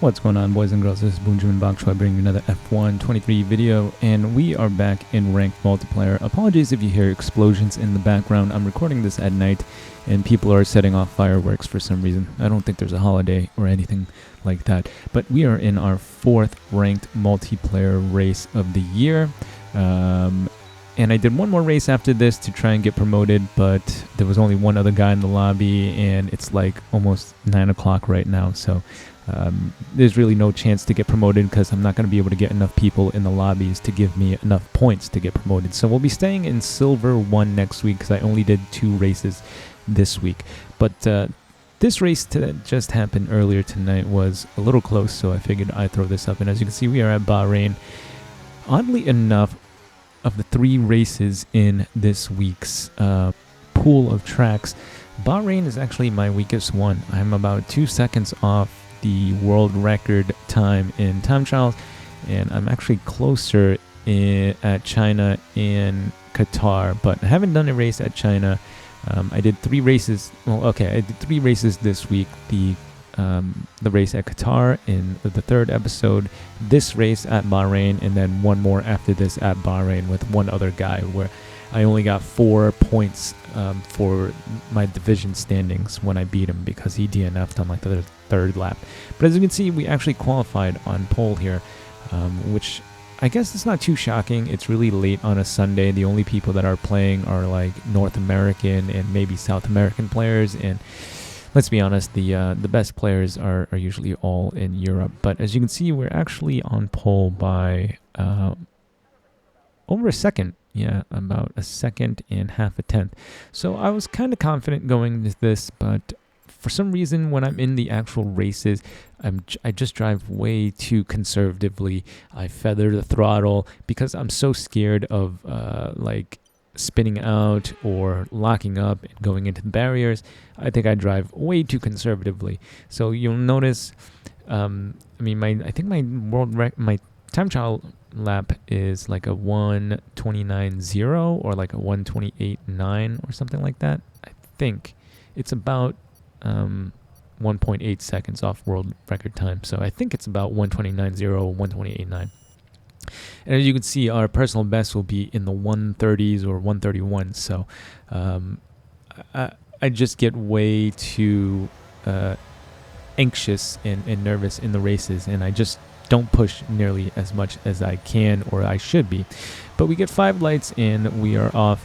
What's going on, boys and girls? This is Boonjun Bakchua bringing you another F1 23 video, and we are back in ranked multiplayer. Apologies if you hear explosions in the background. I'm recording this at night, and people are setting off fireworks for some reason. I don't think there's a holiday or anything like that, but we are in our 4th ranked multiplayer race of the year. And I did one more race after this to try and get promoted, but there was only one other guy in the lobby, and it's like almost 9 o'clock right now, so there's really no chance to get promoted because I'm not going to be able to get enough people in the lobbies to give me enough points to get promoted. So we'll be staying in Silver 1 next week because I only did 2 races this week. But this race that just happened earlier tonight was a little close, so I figured I'd throw this up. And as you can see, we are at Bahrain. Oddly enough, of the 3 races in this week's pool of tracks, Bahrain is actually my weakest one. I'm about 2 seconds off the world record time in time trials, and I'm actually closer at China and Qatar, but I haven't done a race at China. I did 3 races. Well, okay, I did 3 races this week. The race at Qatar in the 3rd episode, this race at Bahrain, and then one more after this at Bahrain with one other guy where I only got 4 points for my division standings when I beat him because he DNF'd on like the 3rd lap. But as you can see, we actually qualified on pole here, which I guess it's not too shocking. It's really late on a Sunday. The only people that are playing are like North American and maybe South American players, and let's be honest, the best players are usually all in Europe. But as you can see, we're actually on pole by over a second. Yeah, about a second and half a tenth. So I was kind of confident going into this, but for some reason, when I'm in the actual races, I just drive way too conservatively. I feather the throttle because I'm so scared of like spinning out or locking up and going into the barriers. I think I drive way too conservatively. So you'll notice, I think my time trial lap is like a 1:29.0 or like a 1:28.9 or something like that. I think it's about 1.8 seconds off world record time. So I think it's about 1:29.0 or 1:28.9. And as you can see, our personal best will be in the 130s or 131. So I just get way too anxious and nervous in the races, and I just don't push nearly as much as I can or I should be. But we get 5 lights and we are off.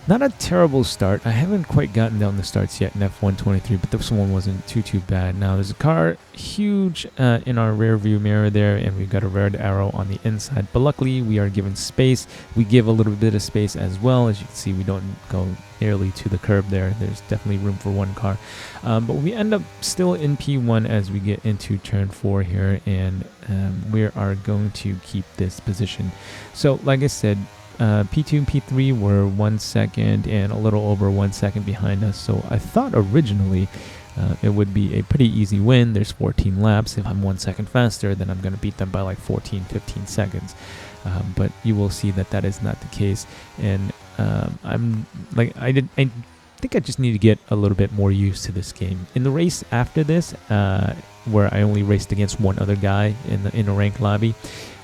Not a terrible start. I haven't quite gotten down the starts yet in F1 23, but this one wasn't too bad. Now there's a car huge in our rear view mirror there, and we've got a red arrow on the inside. But luckily we are given space. We give a little bit of space as well. As you can see, we don't go nearly to the curb there. There's definitely room for one car. But we end up still in P1 as we get into turn 4 here, and we are going to keep this position. So like I said, P2 and P3 were 1 second and a little over 1 second behind us, so I thought originally it would be a pretty easy win. There's 14 laps. If I'm 1 second faster, then I'm going to beat them by like 14-15 seconds. But you will see that that is not the case, and I think I just need to get a little bit more used to this game. In the race after this, where I only raced against one other guy in a ranked lobby,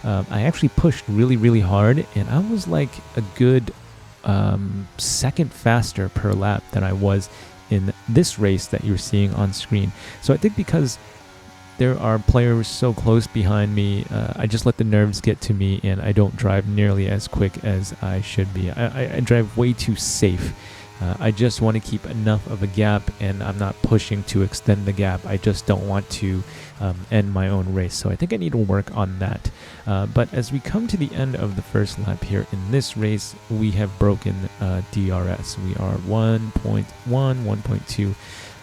I actually pushed really hard, and I was like a good second faster per lap than I was in this race that you're seeing on screen. So I think because there are players so close behind me, I just let the nerves get to me, and I don't drive nearly as quick as I should be. I drive way too safe. I just want to keep enough of a gap, and I'm not pushing to extend the gap. I just don't want to end my own race. So I think I need to work on that. But as we come to the end of the first lap here in this race, we have broken DRS. We are 1.1, 1.2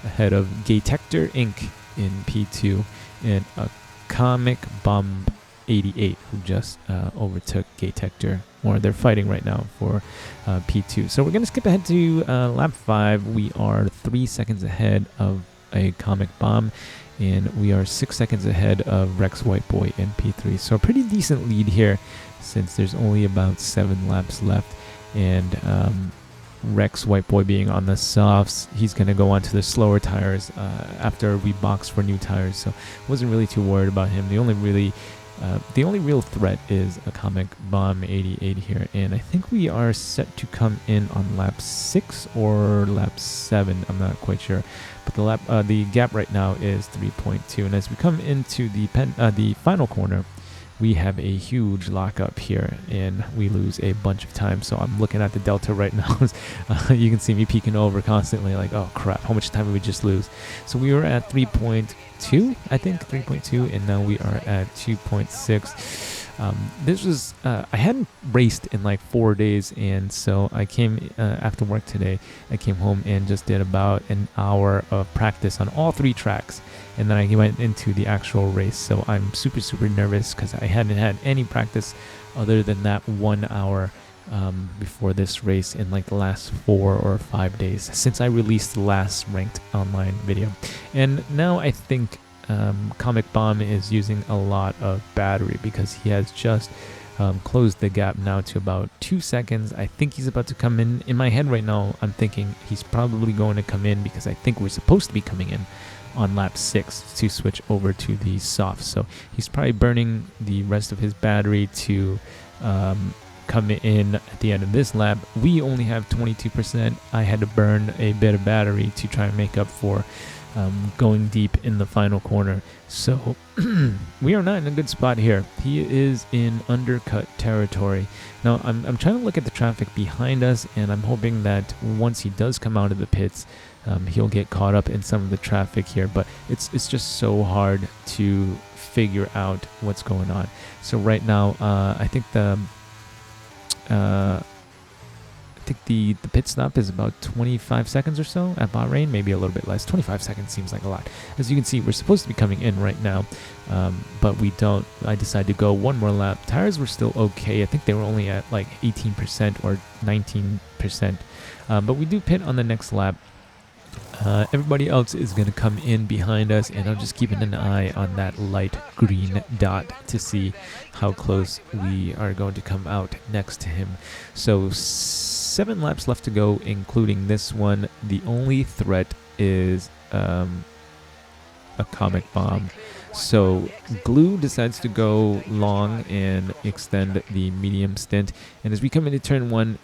ahead of Gatector Inc. in P2 and a Comic Bomb 88 who just overtook Gatector, or they're fighting right now for P2. So we're going to skip ahead to lap 5. We are 3 seconds ahead of a Comic Bomb, and we are 6 seconds ahead of Rex Whiteboy in P3. So a pretty decent lead here since there's only about 7 laps left, and Rex White Boy being on the softs, he's going to go onto the slower tires after we boxed for new tires, so wasn't really too worried about him. The only real threat is a Comic Bomb 88 here, and I think we are set to come in on lap 6 or lap 7, I'm not quite sure, but the gap right now is 3.2, and as we come into the final corner, we have a huge lockup here, and we lose a bunch of time. So I'm looking at the delta right now. You can see me peeking over constantly, like, oh crap, how much time did we just lose? So we were at 3.2, I think 3.2, and now we are at 2.6. This was I hadn't raced in like 4 days, and so I came after work today. I came home and just did about an hour of practice on all 3 tracks, and then I went into the actual race. So I'm super nervous because I hadn't had any practice other than that 1 hour before this race in like the last 4 or 5 days since I released the last ranked online video. And now I think Comic Bomb is using a lot of battery because he has just closed the gap now to about 2 seconds. I think he's about to come in. In my head right now, I'm thinking he's probably going to come in because I think we're supposed to be coming in on lap 6 to switch over to the soft. So he's probably burning the rest of his battery to come in at the end of this lap. We only have 22%. I had to burn a bit of battery to try and make up for going deep in the final corner. So we are not in a good spot here. He is in undercut territory. Now I'm trying to look at the traffic behind us, and I'm hoping that once he does come out of the pits, he'll get caught up in some of the traffic here, but it's just so hard to figure out what's going on. So right now I think the pit stop is about 25 seconds or so at Bahrain, maybe a little bit less. 25 seconds seems like a lot. As you can see, we're supposed to be coming in right now, but we don't. I decided to go one more lap. Tires were still okay. I think they were only at like 18% or 19%, but we do pit on the next lap. Everybody else is going to come in behind us, and I'm just keeping an eye on that light green dot to see how close we are going to come out next to him. So 7 laps left to go, including this one. The only threat is a Comic Bomb. So Glue decides to go long and extend the medium stint, and as we come into turn 1,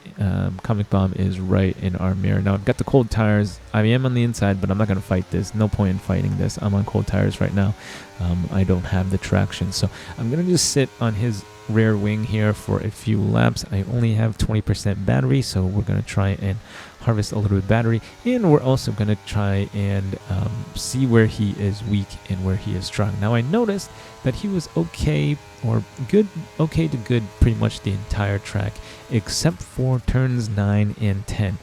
Comic Bomb is right in our mirror. Now I've got the cold tires. I am on the inside, but I'm not going to fight this. No point in fighting this. I'm on cold tires right now. I don't have the traction, so I'm going to just sit on his rear wing here for a few laps. I only have 20% battery, so we're going to try and harvest a little bit of battery, and we're also going to try and see where he is weak and where he is strong. Now I noticed that he was okay to good pretty much the entire track except for turns 9 and 10.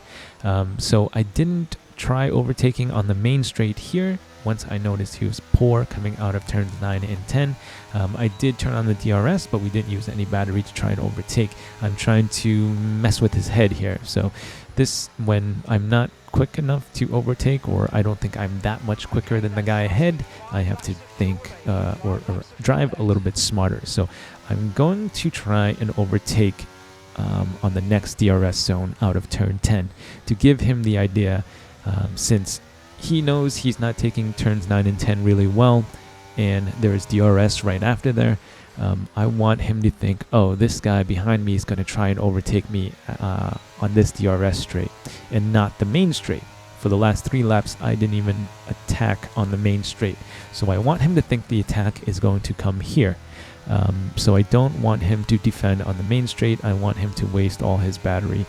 So I didn't try overtaking on the main straight here. Once I noticed he was poor coming out of turns 9 and 10, I did turn on the DRS, but we didn't use any battery to try and overtake. I'm trying to mess with his head here. So this, when I'm not quick enough to overtake, or I don't think I'm that much quicker than the guy ahead, I have to think or drive a little bit smarter. So I'm going to try and overtake on the next DRS zone out of turn 10 to give him the idea, since he knows he's not taking turns 9 and 10 really well, and there's DRS right after there. I want him to think, oh, this guy behind me is going to try and overtake me on this DRS straight and not the main straight. For the last 3 laps, I didn't even attack on the main straight. So I want him to think the attack is going to come here. So I don't want him to defend on the main straight. I want him to waste all his battery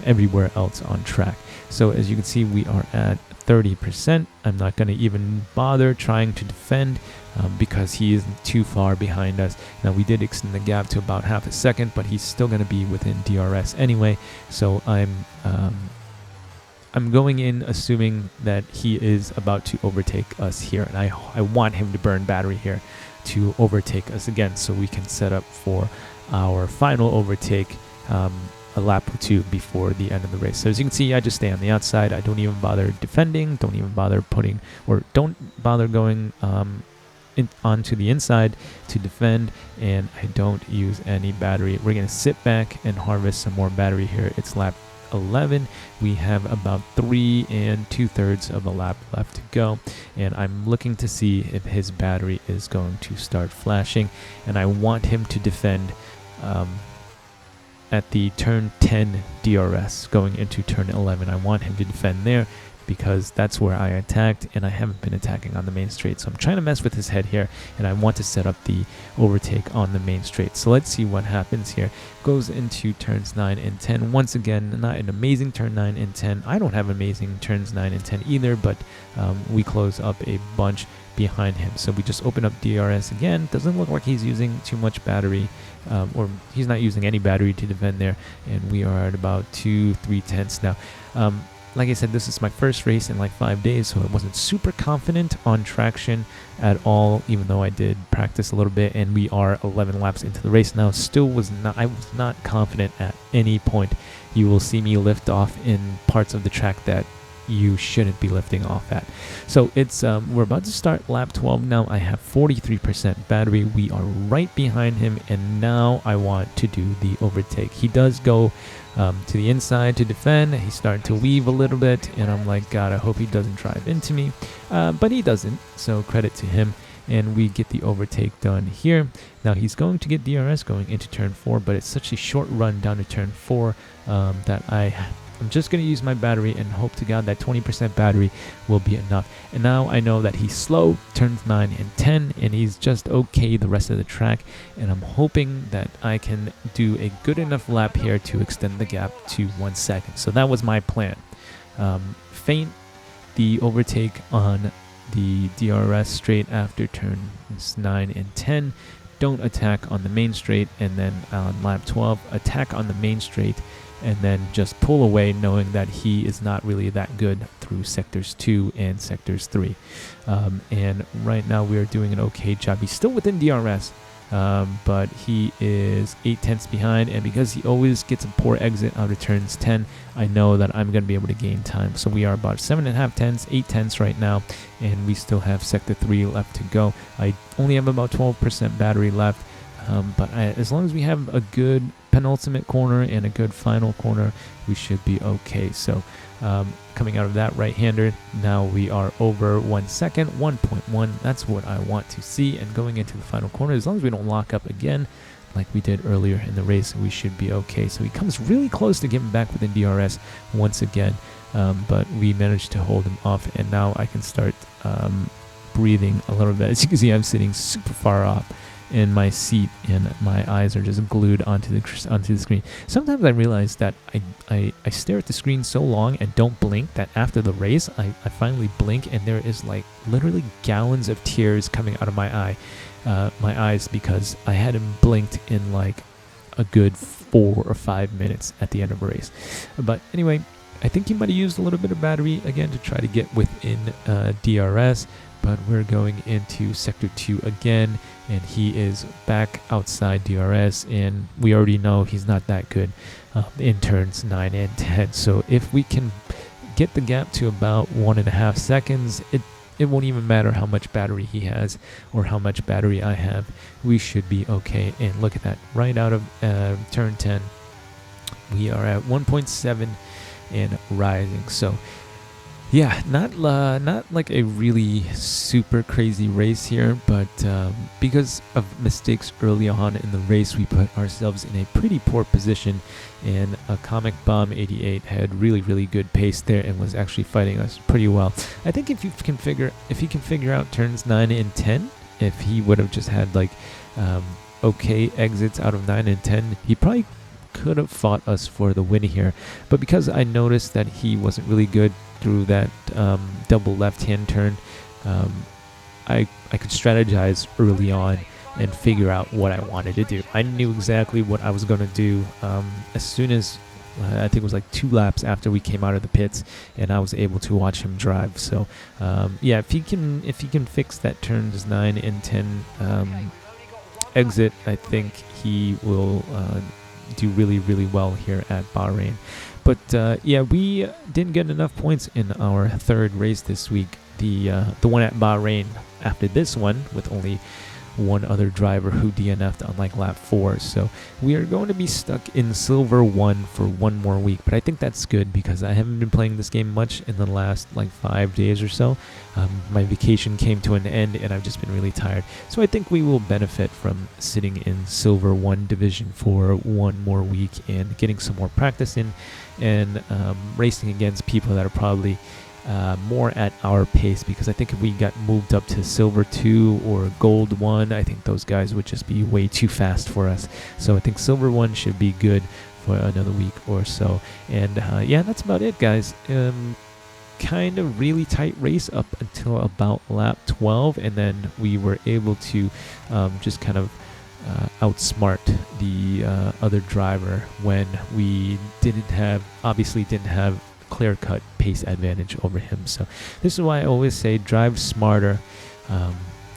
everywhere else on track. So as you can see, we are at 30%. I'm not going to even bother trying to defend because he isn't too far behind us. Now we did extend the gap to about half a second, but he's still going to be within DRS anyway. So I'm going in assuming that he is about to overtake us here, and I want him to burn battery here to overtake us again, so we can set up for our final overtake a lap or 2 before the end of the race. So as you can see, I just stay on the outside. I don't even bother defending, don't bother going onto the inside to defend, and I don't use any battery. We're going to sit back and harvest some more battery here. It's lap 11. We have about 3 2/3 of a lap left to go, and I'm looking to see if his battery is going to start flashing, and I want him to defend at the turn 10 DRS going into turn 11. I want him to defend there because that's where I attacked, and I haven't been attacking on the main straight. So I'm trying to mess with his head here, and I want to set up the overtake on the main straight. So let's see what happens here. Goes into turns 9 and 10. Once again, not an amazing turn 9 and 10. I don't have amazing turns 9 and 10 either, but we close up a bunch behind him. So we just open up DRS again. Doesn't look like he's using too much battery, or he's not using any battery to defend there, and we are at about 2-3 tenths now. Like I said, this is my first race in like 5 days, so I wasn't super confident on traction at all, even though I did practice a little bit, and we are 11 laps into the race now. I was not confident at any point. You will see me lift off in parts of the track that you shouldn't be lifting off at. So it's we're about to start lap 12 now. I have 43% battery. We are right behind him, and now I want to do the overtake. He does go to the inside to defend. He's starting to weave a little bit, and I'm like, God, I hope he doesn't drive into me, but he doesn't, so credit to him, and we get the overtake done here. Now he's going to get DRS going into turn 4, but it's such a short run down to turn 4 that I'm just going to use my battery and hope to God that 20% battery will be enough. And now I know that he's slow, turns 9 and 10, and he's just okay the rest of the track. And I'm hoping that I can do a good enough lap here to extend the gap to 1 second. So that was my plan. Feint the overtake on the DRS straight after turns 9 and 10. Don't attack on the main straight, and then on lap 12, attack on the main straight, and then just pull away, knowing that he is not really that good through sectors 2 and sectors 3. And right now we are doing an okay job. He's still within DRS, but he is 8 tenths behind, and because he always gets a poor exit out of turns 10, I know that I'm going to be able to gain time. So we are about 7.5 tenths, 8 tenths right now, and we still have sector 3 left to go. I only have about 12% battery left. But as long as we have a good penultimate corner and a good final corner, we should be okay. So coming out of that right-hander, now we are over 1 second, 1.1. That's what I want to see. And going into the final corner, as long as we don't lock up again like we did earlier in the race, we should be okay. So he comes really close to getting back within DRS once again, but we managed to hold him off, and now I can start breathing a little bit. As you can see, I'm sitting super far off in my seat, and my eyes are just glued onto the screen. Sometimes I realize that I stare at the screen so long and don't blink that after the race I finally blink, and there is like literally gallons of tears coming out of my eyes because I hadn't blinked in like a good 4 or 5 minutes at the end of a race. But anyway, I think he might have used a little bit of battery again to try to get within DRS. But we're going into sector 2 again, and he is back outside DRS, and we already know he's not that good in turns 9 and 10. So if we can get the gap to about 1.5 seconds, it won't even matter how much battery he has or how much battery I have. We should be okay. And look at that, right out of turn 10, we are at 1.7 and rising. So yeah, not like a really super crazy race here, but because of mistakes early on in the race, we put ourselves in a pretty poor position, and a Comic Bomb 88 had really good pace there and was actually fighting us pretty well. I think if he can figure out turns 9 and 10, if he would have just had like okay exits out of 9 and 10, he probably could have fought us for the win here. But because I noticed that he wasn't really good through that double left-hand turn, I could strategize early on and figure out what I wanted to do. I knew exactly what I was going to do as soon as I think it was like 2 laps after we came out of the pits, and I was able to watch him drive. So yeah, if he can fix that turns 9 and 10 exit, I think he will do really well here at Bahrain. But yeah, we didn't get enough points in our 3rd race this week. The one at Bahrain after this one, with only one other driver who DNF'd on like lap 4. So we are going to be stuck in Silver 1 for one more week, but I think that's good because I haven't been playing this game much in the last like 5 days or so. My vacation came to an end and I've just been really tired. So I think we will benefit from sitting in Silver 1 division for one more week and getting some more practice in and racing against people that are probably more at our pace, because I think if we got moved up to Silver 2 or Gold 1, I think those guys would just be way too fast for us. So I think Silver 1 should be good for another week or so. And yeah, that's about it, guys. Kind of really tight race up until about lap 12, and then we were able to just kind of outsmart the other driver when we obviously didn't have clear-cut pace advantage over him. So this is why I always say drive smarter.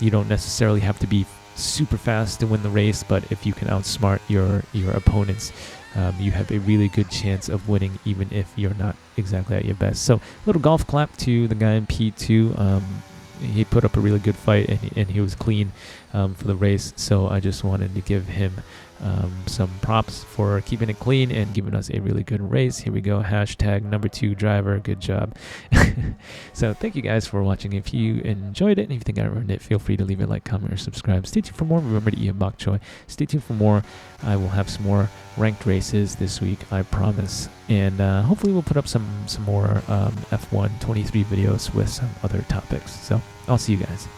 You don't necessarily have to be super fast to win the race, but if you can outsmart your opponents, you have a really good chance of winning, even if you're not exactly at your best. So little golf clap to the guy in P2. He put up a really good fight, and he was clean for the race. So I just wanted to give him some props for keeping it clean and giving us a really good race. Here we go, hashtag number 2 driver, good job. So thank you guys for watching. If you enjoyed it and if you think I earned it, feel free to leave a like, comment, or subscribe. Stay tuned for more. Remember to eat a bok choy. Stay tuned for more. I will have some more ranked races this week, I promise, and hopefully we'll put up some more F1 23 videos with some other topics. So I'll see you guys.